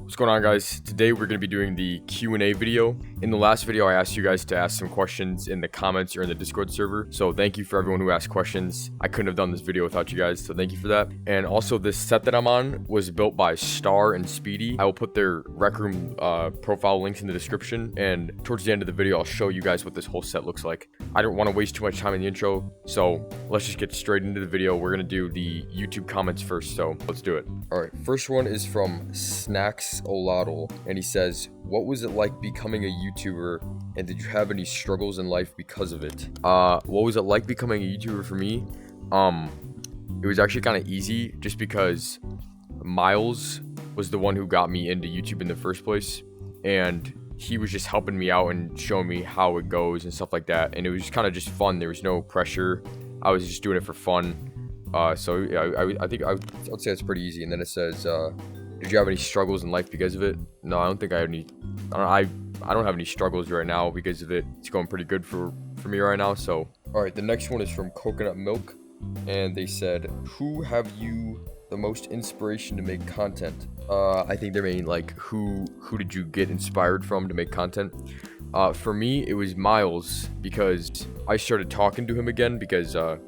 What's going on, guys? Today we're going to be doing the Q&A video. In the last video I asked you guys to ask some questions in the comments or in the Discord server, so thank you for everyone who asked questions. I couldn't have done this video without you guys, so thank you for that. And also, this set that I'm on was built by Star and Speedy. I will put their Rec Room profile links in the description, and towards the end of the video I'll show you guys what this whole set looks like. I don't want to waste too much time in the intro, so let's just get straight into the video. We're going to do the YouTube comments first, so let's do it. Alright, first one is from Snacks Oladl, and he says, what was it like becoming a YouTuber, and did you have any struggles in life because of it? What was it like becoming a YouTuber for me? It was actually kind of easy, just because Miles was the one who got me into YouTube in the first place, and he was just helping me out and showing me how it goes and stuff like that, and it was kind of just fun. There was no pressure. I was just doing it for fun. So yeah, I think I'd say it's pretty easy. And then it says, did you have any struggles in life because of it? No, I don't think I have any. I don't have any struggles right now because of it. It's going pretty good for me right now. So, all right, the next one is from Coconut Milk, and they said, who have you the most inspiration to make content? I think they're meaning like who did you get inspired from to make content? For me, it was Miles, because I started talking to him again because a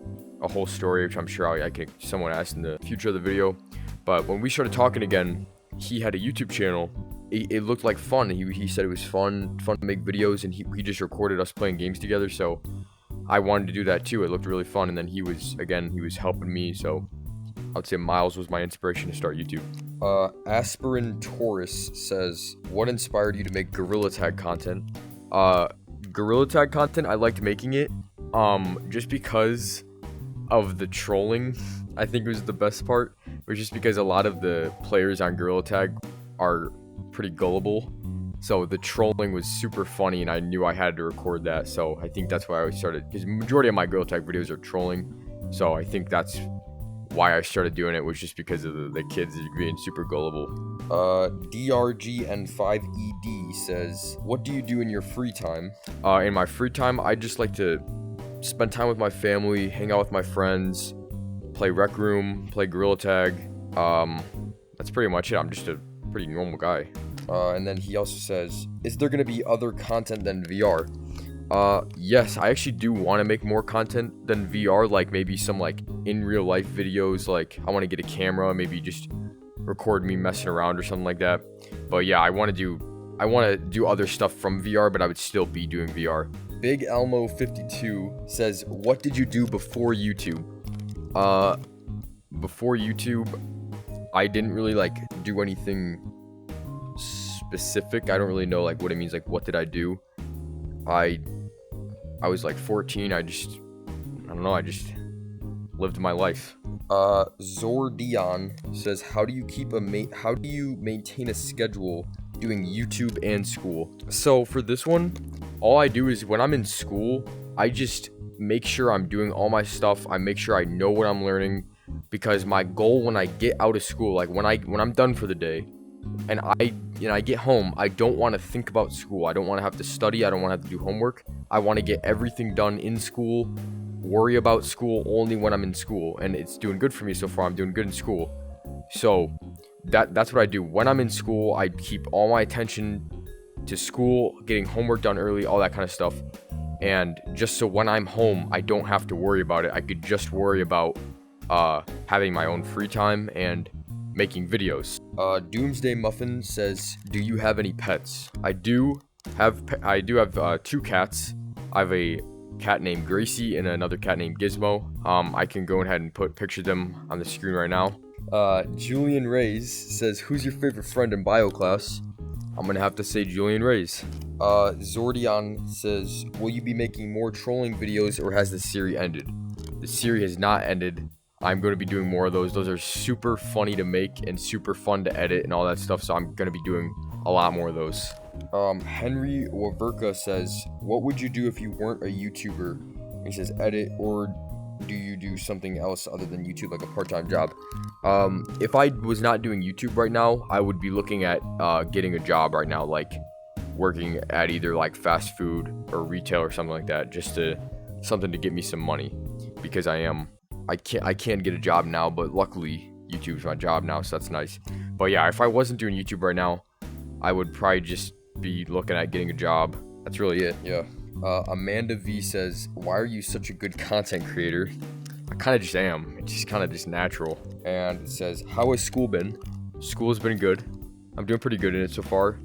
whole story, which I'm sure I can someone ask in the future of the video. But when we started talking again, he had a YouTube channel. It looked like fun. He said it was fun to make videos, and he just recorded us playing games together. So I wanted to do that too. It looked really fun. And then he was helping me. So I would say Miles was my inspiration to start YouTube. Aspirin Taurus says, what inspired you to make Gorilla Tag content? Gorilla Tag content, I liked making it just because of the trolling. I think it was the best part. It was just because a lot of the players on Gorilla Tag are pretty gullible, so the trolling was super funny, and I knew I had to record that. So I think that's why I started, because majority of my Gorilla Tag videos are trolling, so I think that's why I started doing it, was just because of the kids being super gullible. DRGN5ED says, what do you do in your free time? In my free time, I just like to spend time with my family, hang out with my friends, play Rec Room, play Gorilla Tag. That's pretty much it. I'm just a pretty normal guy. And then he also says, is there going to be other content than VR? Yes, I actually do want to make more content than VR, like maybe some like in real life videos. Like I want to get a camera, maybe just record me messing around or something like that. But yeah, I want to do other stuff from VR, but I would still be doing VR. Big Elmo 52 says, what did you do before YouTube? Before YouTube, I didn't really like do anything specific. I don't really know like what it means, like what did I do? I was like 14. I just lived my life. Zordion says, how do you maintain a schedule doing YouTube and school? So for this one, all I do is when I'm in school, I just make sure I'm doing all my stuff. I make sure I know what I'm learning, because my goal when I get out of school, like when I'm done for the day and I get home, I don't want to think about school. I don't want to have to study. I don't want to have to do homework. I want to get everything done in school, worry about school only when I'm in school, and it's doing good for me so far. I'm doing good in school. So that's what I do. When I'm in school, I keep all my attention to school, getting homework done early, all that kind of stuff. And just so when I'm home, I don't have to worry about it. I could just worry about having my own free time and making videos. Doomsday Muffin says, do you have any pets? I do have two cats. I have a cat named Gracie and another cat named Gizmo. I can go ahead and put pictures of them on the screen right now. Julian Reyes says, who's your favorite friend in bio class? I'm gonna have to say Julian Reyes. Zordion says, will you be making more trolling videos, or has the series ended? The series has not ended. I'm going to be doing more of those. Those are super funny to make and super fun to edit and all that stuff, so I'm going to be doing a lot more of those. Henry Waverka says, what would you do if you weren't a YouTuber? He says, edit, or do you do something else other than YouTube, like a part-time job? If I was not doing YouTube right now, I would be looking at getting a job right now, like working at either like fast food or retail or something like that, just something to get me some money, because I can't get a job now, but luckily YouTube's my job now, so that's nice. But yeah, if I wasn't doing YouTube right now, I would probably just be looking at getting a job. That's really it. Yeah. Amanda V says, why are you such a good content creator? I kind of just am. It's just kind of just natural. And it says, how has school been? School has been good. I'm doing pretty good in it so far.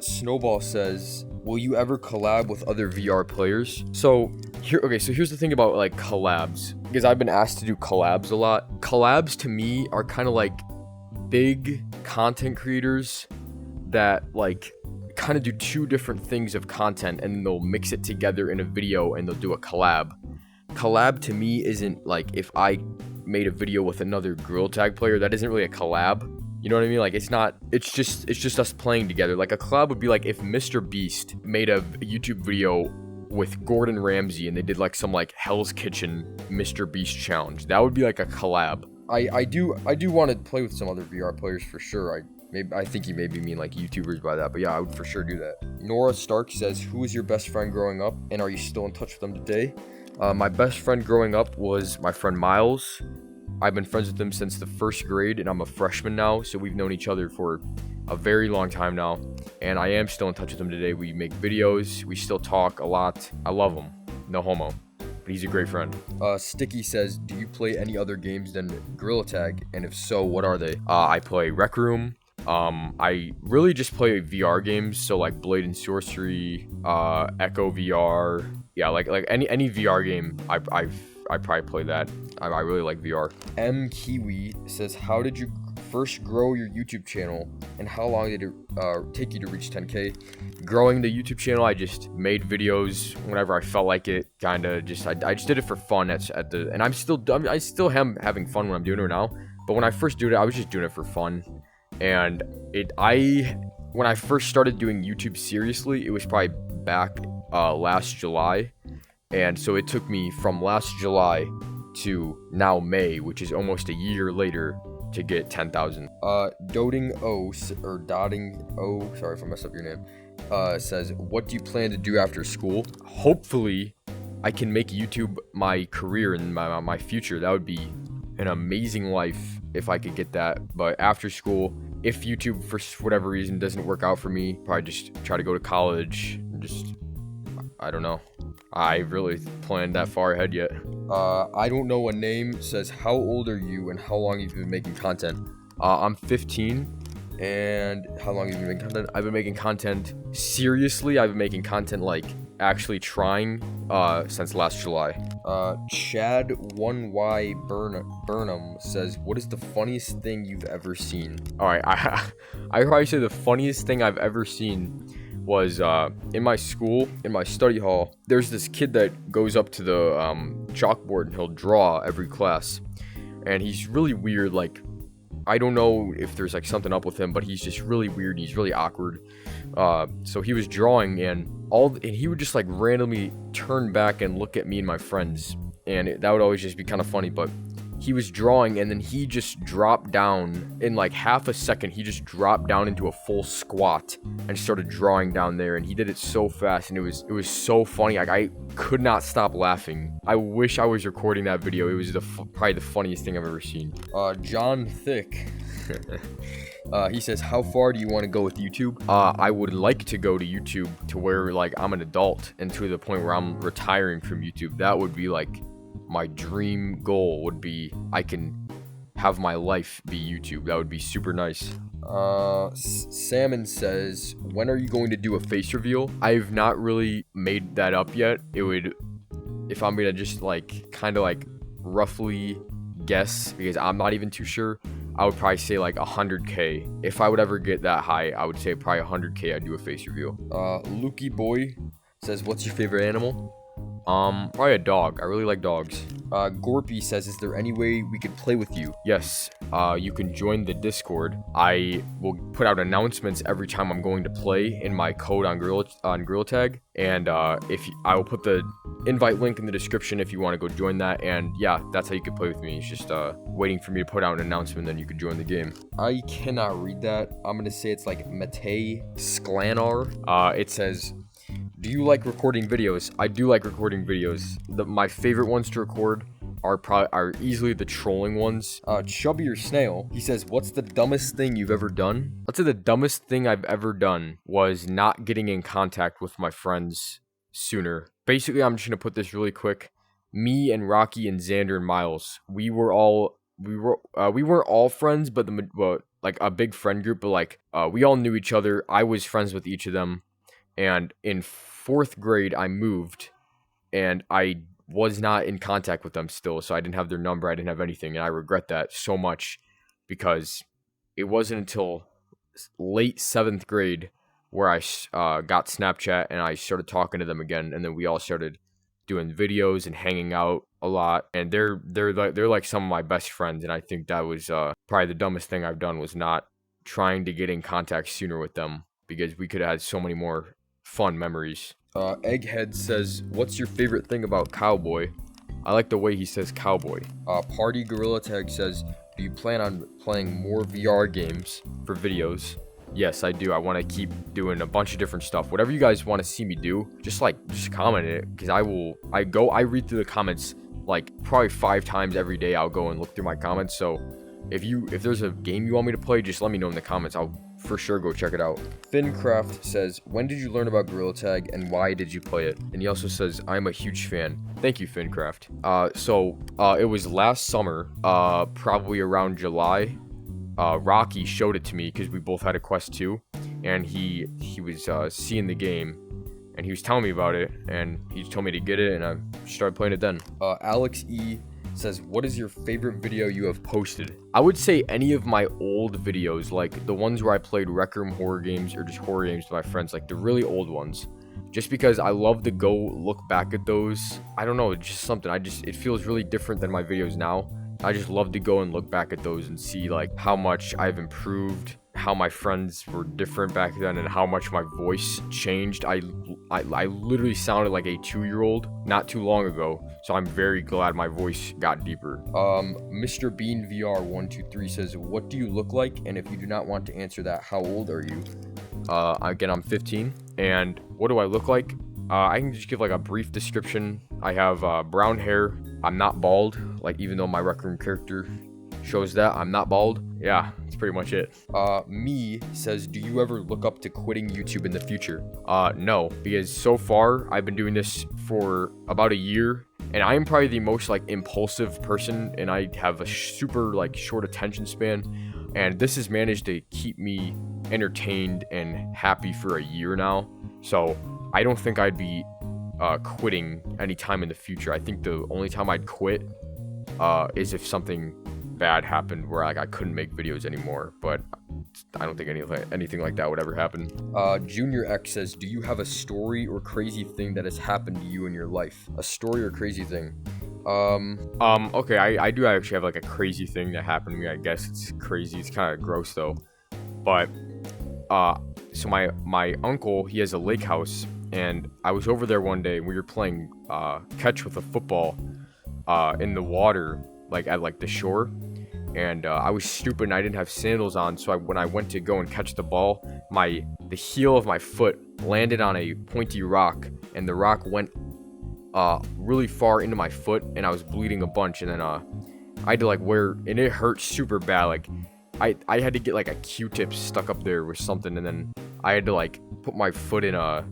Snowball says, will you ever collab with other VR players? So here's the thing about like collabs, because I've been asked to do collabs a lot. Collabs to me are kind of like big content creators that like kind of do two different things of content, and then they'll mix it together in a video and they'll do a collab. Collab to me isn't like if I made a video with another Gorilla Tag player, that isn't really a collab. You know what I mean? Like, it's just us playing together. Like, a collab would be like if Mr. Beast made a YouTube video with Gordon Ramsay and they did like some like Hell's Kitchen Mr. Beast challenge. That would be like a collab. I do want to play with some other VR players for sure. I think you maybe mean like YouTubers by that, but yeah, I would for sure do that. Nora Stark says, who was your best friend growing up, and are you still in touch with them today? My best friend growing up was my friend Miles. I've been friends with him since the first grade, and I'm a freshman now, so we've known each other for a very long time now, and I am still in touch with him today. We make videos, we still talk a lot. I love him, no homo, but he's a great friend. Sticky says, do you play any other games than Gorilla Tag, and if so, what are they? I play Rec Room. I really just play VR games, so like Blade and Sorcery, Echo VR, yeah, like any VR game, I probably play that. I really like VR. M Kiwi says, how did you first grow your YouTube channel, and how long did it take you to reach 10K? Growing the YouTube channel, I just made videos whenever I felt like it. Kinda just I just did it for fun and I still am having fun when I'm doing it now. But when I first did it, I was just doing it for fun. And when I first started doing YouTube seriously, it was probably back last July, and so it took me from last July to now May, which is almost a year later, to get 10,000. Dotting O, sorry if I messed up your name, says, what do you plan to do after school? Hopefully I can make YouTube my career and my future. That would be an amazing life if I could get that. But after school, if YouTube for whatever reason doesn't work out for me, probably just try to go to college. I don't know. I really planned that far ahead yet. I don't know a name says, how old are you and how long have you been making content? I'm 15. And how long have you been making content? I've been making content seriously. I've been making content like actually trying since last July. Chad 1Y Burnham says, what is the funniest thing you've ever seen? All right, I probably say the funniest thing I've ever seen was in my school, in my study hall. There's this kid that goes up to the chalkboard and he'll draw every class, and he's really weird. Like, I don't know if there's like something up with him, but he's just really weird. He's really awkward. So he was drawing, and he would just like randomly turn back and look at me and my friends, and that would always just be kind of funny. But he was drawing, and then he just dropped down in like half a second. He just dropped down into a full squat and started drawing down there, and he did it so fast, and it was so funny. Like, I could not stop laughing. I wish I was recording that video. It was probably the funniest thing I've ever seen. John Thick. He says, how far do you want to go with YouTube? I would like to go to YouTube to where like I'm an adult, and to the point where I'm retiring from YouTube. That would be like my dream goal, would be I can have my life be YouTube. That would be super nice. Salmon says, when are you going to do a face reveal? I've not really made that up yet. It would, if I'm gonna just like kind of like roughly guess, because I'm not even too sure, I would probably say like 100K. If I would ever get that high, I would say probably 100K I'd do a face reveal. Lukey Boy says, what's your favorite animal? Probably a dog. I really like dogs. Gorpy says, is there any way we could play with you? Yes, you can join the Discord. I will put out announcements every time I'm going to play in my code on Gorilla Tag, and I will put the invite link in the description if you want to go join that. And yeah, that's how you can play with me. It's just waiting for me to put out an announcement, then you can join the game. I cannot read that. I'm gonna say it's like Matei Sklanar. It says, do you like recording videos? I do like recording videos. My favorite ones to record are easily the trolling ones. Chubby or Snail, he says, what's the dumbest thing you've ever done? I'd say the dumbest thing I've ever done was not getting in contact with my friends sooner. Basically, I'm just gonna put this really quick. Me and Rocky and Xander and Miles, we weren't all friends, but like a big friend group, but like we all knew each other. I was friends with each of them, and in 4th grade I moved, and I was not in contact with them still, so I didn't have their number, I didn't have anything, and I regret that so much, because it wasn't until late 7th grade where I got Snapchat and I started talking to them again, and then we all started doing videos and hanging out a lot, and they're like some of my best friends, and I think that was probably the dumbest thing I've done, was not trying to get in contact sooner with them, because we could have had so many more fun memories. Egghead says, what's your favorite thing about Cowboy? I like the way he says Cowboy. Party Gorilla Tag says, do you plan on playing more VR games for videos? Yes, I do. I want to keep doing a bunch of different stuff. Whatever you guys want to see me do, just comment it, because I read through the comments like probably 5 times every day. I'll go and look through my comments. So if there's a game you want me to play, just let me know in the comments. I'll for sure go check it out. Fincraft says, when did you learn about Gorilla Tag and why did you play it? And he also says, I'm a huge fan. Thank you, Fincraft. It was last summer, probably around July. Rocky showed it to me because we both had a Quest 2, and he was seeing the game, and he was telling me about it, and he told me to get it, and I started playing it then. Alex E says, what is your favorite video you have posted? I would say any of my old videos, like the ones where I played Rec Room horror games or just horror games with my friends, like the really old ones, just because I love to go look back at those. I don't know, it's just something, it feels really different than my videos now. I just love to go and look back at those and see like how much I've improved, how my friends were different back then, and how much my voice changed. I literally sounded like a 2-year-old not too long ago, so I'm very glad my voice got deeper. Mr. Bean VR 123 says, what do you look like? And if you do not want to answer that, how old are you? Again, I'm 15. And what do I look like? I can just give like a brief description. I have brown hair. I'm not bald, like even though my Rec Room character shows that I'm not bald. Yeah, that's pretty much it. Me says, do you ever look up to quitting YouTube in the future? No, because so far I've been doing this for about a year, and I am probably the most like impulsive person, and I have a super like short attention span, and this has managed to keep me entertained and happy for a year now. So I don't think I'd be quitting anytime in the future. I think the only time I'd quit is if something bad happened where like I couldn't make videos anymore, but I don't think anything like that would ever happen. Junior X says, do you have a story or crazy thing that has happened to you in your life? A story or crazy thing? Okay, I do actually have like a crazy thing that happened to me. I guess it's crazy, it's kind of gross though, but so my uncle, he has a lake house, and I was over there one day and we were playing catch with a football in the water, like at like the shore, and I was stupid and I didn't have sandals on, so when I went to go and catch the ball, the heel of my foot landed on a pointy rock, and the rock went really far into my foot, and I was bleeding a bunch, and then I had to like and it hurt super bad. Like I had to get like a Q-tip stuck up there with something, and then I had to like put my foot in a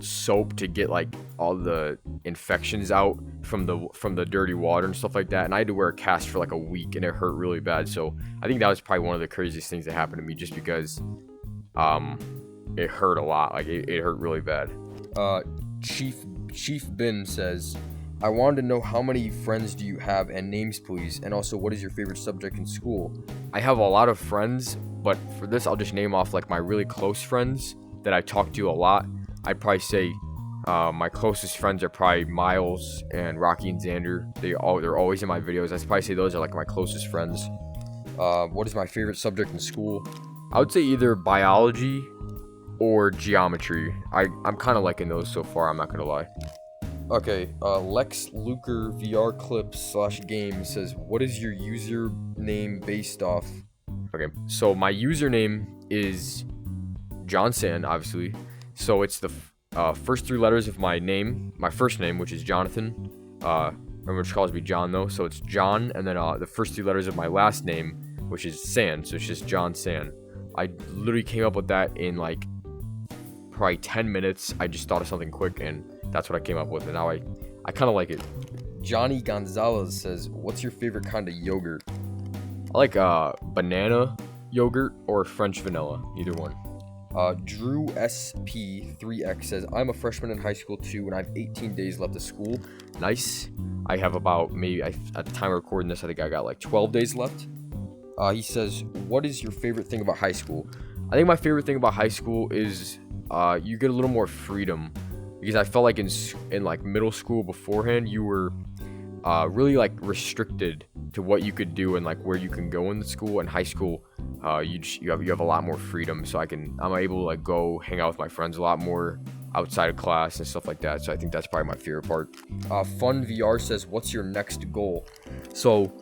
soap to get like all the infections out from the dirty water and stuff like that, and I had to wear a cast for like a week, and it hurt really bad. So I think that was probably one of the craziest things that happened to me, just because it hurt a lot. Like it hurt really bad. Chief Bin says, I wanted to know how many friends do you have and names please, and also what is your favorite subject in school? I have a lot of friends, but for this I'll just name off like my really close friends that I talk to a lot. I'd probably say my closest friends are probably Miles and Rocky and Xander. They're always in my videos. I'd probably say those are like my closest friends. What is my favorite subject in school? I would say either biology or geometry. I'm kind of liking those so far, I'm not gonna lie. Okay, Lex Luker VR Clips /game says, what is your username based off? Okay, so my username is JonSan, obviously. So it's the first 3 letters of my name, my first name, which is Jonathan, or Everyone just calls me John though, so it's John, and then the first 3 letters of my last name, which is San, so it's just JonSan. I literally came up with that in like probably 10 minutes. I just thought of something quick, and that's what I came up with, and now I kind of like it. Johnny Gonzalez says, what's your favorite kind of yogurt? I like banana yogurt or French vanilla, either one. Drew SP3X says, I'm a freshman in high school too, and I have 18 days left of school. Nice. I have about at the time of recording this, I think I got like 12 days left. He says, what is your favorite thing about high school? I think my favorite thing about high school is you get a little more freedom, because I felt like in like middle school beforehand, you were really like restricted to what you could do and like where you can go in the school. In high school, you have a lot more freedom, so I'm able to like go hang out with my friends a lot more outside of class and stuff like that. So I think that's probably my favorite part. Fun VR says, what's your next goal? So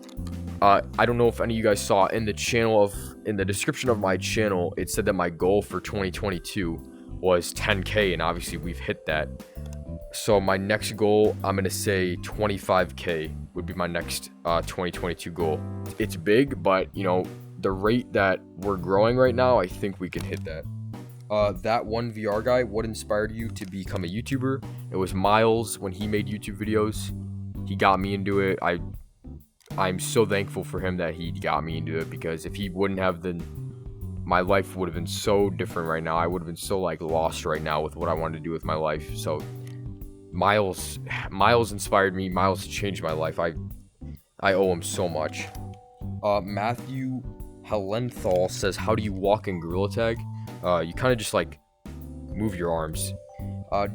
I don't know if any of you guys saw in the description of my channel, it said that my goal for 2022 was 10K, and obviously we've hit that. So my next goal, I'm gonna say 25K would be my next 2022 goal. It's big, but you know, the rate that we're growing right now, I think we can hit that. That one VR guy, what inspired you to become a YouTuber? It was Miles. When he made YouTube videos, he got me into it. I'm so thankful for him that he got me into it, because if he wouldn't have, my life would have been so different right now. I would have been so like lost right now with what I wanted to do with my life. So Miles inspired me. Miles changed my life. I owe him so much. Matthew Helenthal says, how do you walk in Gorilla Tag? You kind of just like move your arms.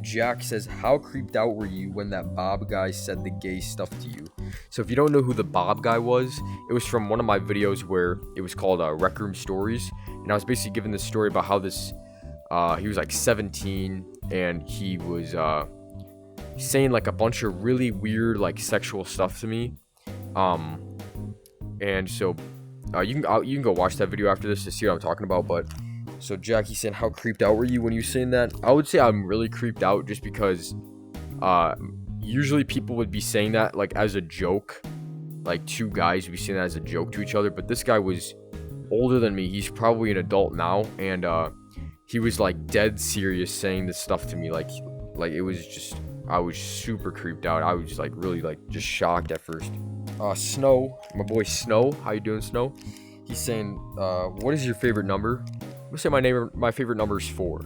Jack says, how creeped out were you when that Bob guy said the gay stuff to you? So if you don't know who the Bob guy was, it was from one of my videos where it was called Rec Room Stories, and I was basically giving this story about how this he was like 17, and he was saying like a bunch of really weird like sexual stuff to me, and so you can go watch that video after this to see what I'm talking about. But so Jackie's saying, how creeped out were you when you were saying that? I would say I'm really creeped out, just because usually people would be saying that like as a joke, like 2 guys would be saying that as a joke to each other, but this guy was older than me. He's probably an adult now, and he was like dead serious saying this stuff to me. Like it was just, I was super creeped out. I was just like really like just shocked at first. Snow, my boy Snow, how you doing, Snow? He's saying, what is your favorite number? I'm gonna say my favorite number is 4.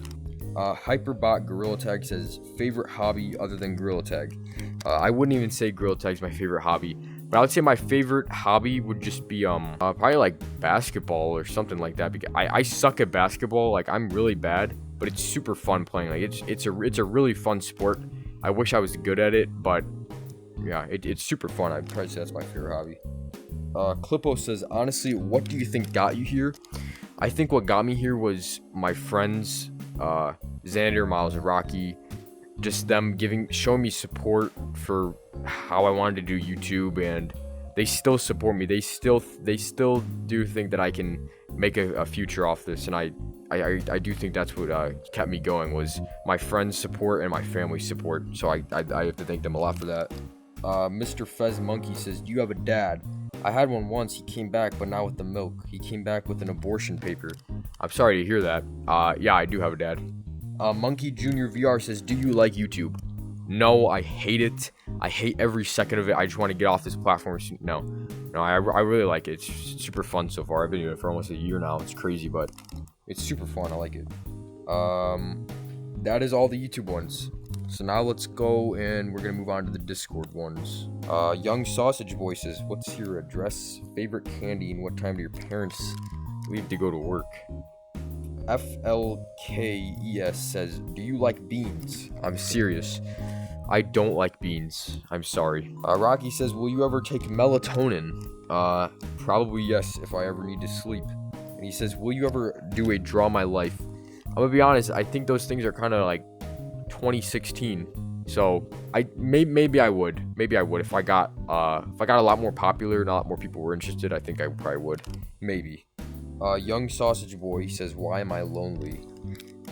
Hyperbot Gorilla Tag says, favorite hobby other than Gorilla Tag? I wouldn't even say Gorilla Tag is my favorite hobby, but I would say my favorite hobby would just be probably like basketball or something like that, because I suck at basketball. Like, I'm really bad, but it's super fun playing. Like it's a really fun sport. I wish I was good at it, but yeah, it's super fun. I'd probably say that's my favorite hobby. Clippo says, honestly, what do you think got you here? I think what got me here was my friends, Xander, Miles, and Rocky. Just them showing me support for how I wanted to do YouTube, and they still support me. They still do think that I can make a future off this, and I do think that's what kept me going, was my friends' support and my family's support. So I have to thank them a lot for that. Mr. Fez Monkey says, do you have a dad? I had one once. He came back, but not with the milk. He came back with an abortion paper. I'm sorry to hear that. Yeah, I do have a dad. Monkey Jr. VR says, do you like YouTube? No, I hate it. I hate every second of it. I just want to get off this platform. No, I really like it. It's super fun so far. I've been doing it for almost a year now. It's crazy, but it's super fun. I like it. That is all the YouTube ones. So now let's go, and we're going to move on to the Discord ones. Young Sausage Boy says, what's your address, favorite candy, and what time do your parents leave to go to work? FLKES says, do you like beans? I'm serious. I don't like beans. I'm sorry. Rocky says, will you ever take melatonin? Probably yes, if I ever need to sleep. And he says, will you ever do a draw my life? I'm gonna be honest, I think those things are kind of like 2016. So maybe I would. If I got a lot more popular and a lot more people were interested, I think I probably would. Maybe. Young Sausage Boy, he says, why am I lonely?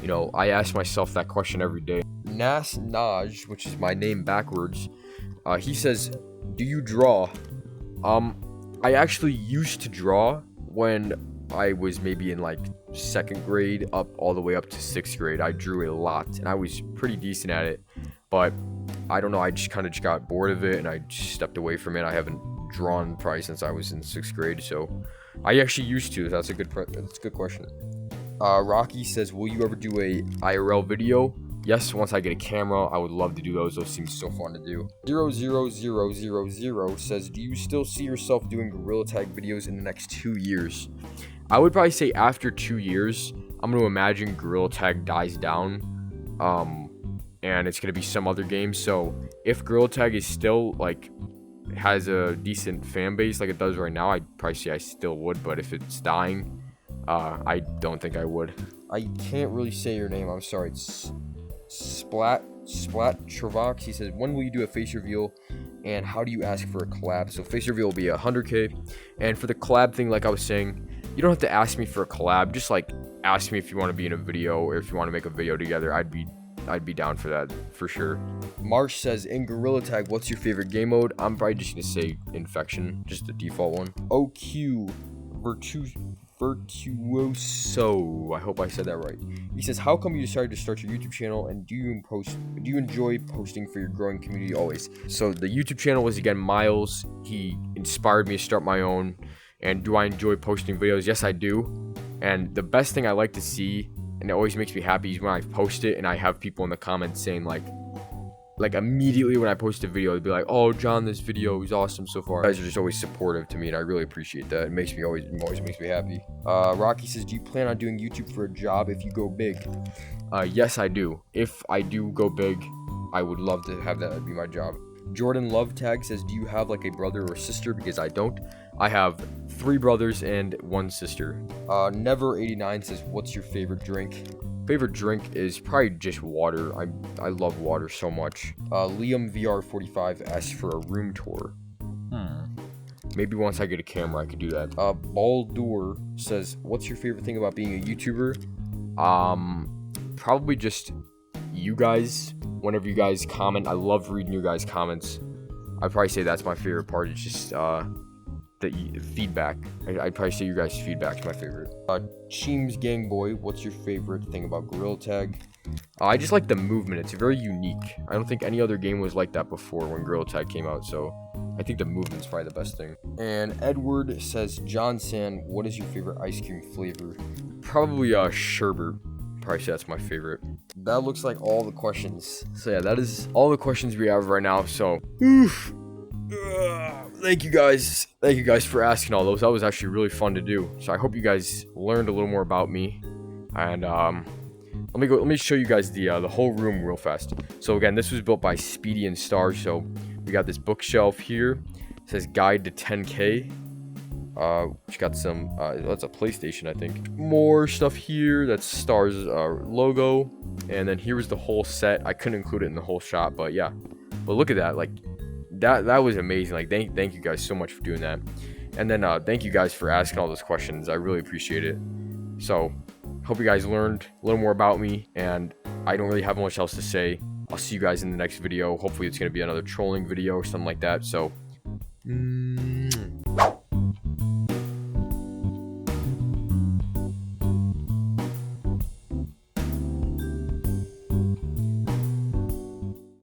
You know, I ask myself that question every day. Nas Naj, which is my name backwards, he says, Do you draw? I actually used to draw when I was maybe in like 2nd grade up all the way up to 6th grade. I drew a lot and I was pretty decent at it, but I don't know, I just kind of got bored of it and I just stepped away from it. I haven't drawn probably since I was in 6th grade, so I actually used to. That's a good question. Rocky says, will you ever do a IRL video? Yes, once I get a camera, I would love to do those. Those seem so fun to do. 00000 says, do you still see yourself doing Gorilla Tag videos in the next 2 years? I would probably say after 2 years, I'm going to imagine Gorilla Tag dies down. And it's going to be some other game. So if Gorilla Tag is still like has a decent fan base like it does right now, I'd probably say I still would. But if it's dying, I don't think I would. I can't really say your name. I'm sorry. It's Splat Travax. He says, when will you do a face reveal and how do you ask for a collab? So face reveal will be 100K, and for the collab thing, like I was saying, you don't have to ask me for a collab. Just like ask me if you want to be in a video or if you want to make a video together. I'd be down for that for sure. Marsh says, in Gorilla Tag, what's your favorite game mode? I'm probably just gonna say Infection, just the default one. OQ Virtuoso, I hope I said that right. He says, how come you decided to start your YouTube channel, and do you enjoy posting for your growing community always? So the YouTube channel was, again, Miles. He inspired me to start my own. And do I enjoy posting videos? Yes, I do. And the best thing I like to see, and it always makes me happy, is when I post it and I have people in the comments saying like immediately when I post a video, they'd be like, oh, John, this video is awesome so far. You guys are just always supportive to me, and I really appreciate that. It makes me always makes me happy. Rocky says, do you plan on doing YouTube for a job if you go big? Yes, I do. If I do go big, I would love to have that be my job. Jordan Love Tag says, do you have like a brother or sister? Because I don't. I have 3 brothers and 1 sister. Never89 says, what's your favorite drink? Favorite drink is probably just water. I love water so much. Liam VR45 asks for a room tour. Maybe once I get a camera, I could do that. Baldur says, what's your favorite thing about being a YouTuber? Probably just you guys. Whenever you guys comment, I love reading your guys' comments. I'd probably say that's my favorite part. It's just the feedback. I'd probably say your guys' feedback's my favorite. Cheems Gang Boy, what's your favorite thing about Gorilla Tag? I just like the movement. It's very unique. I don't think any other game was like that before when Gorilla Tag came out, so I think the movement's probably the best thing. And Edward says, JonSan, what is your favorite ice cream flavor? Probably sherbet. Probably say that's my favorite. That looks like all the questions. So yeah, that is all the questions we have right now. So thank you guys for asking all those. That was actually really fun to do. So I hope you guys learned a little more about me. And let me show you guys the whole room real fast. So again, this was built by Speedy and Star. So we got this bookshelf here. It says guide to 10K. Which got some that's a PlayStation, I think. More stuff here. That's Star's logo. And then here was the whole set. I couldn't include it in the whole shop, but yeah. But look at that. Like that was amazing. Like thank you guys so much for doing that. And then thank you guys for asking all those questions. I really appreciate it. So hope you guys learned a little more about me, and I don't really have much else to say. I'll see you guys in the next video. Hopefully it's gonna be another trolling video or something like that. So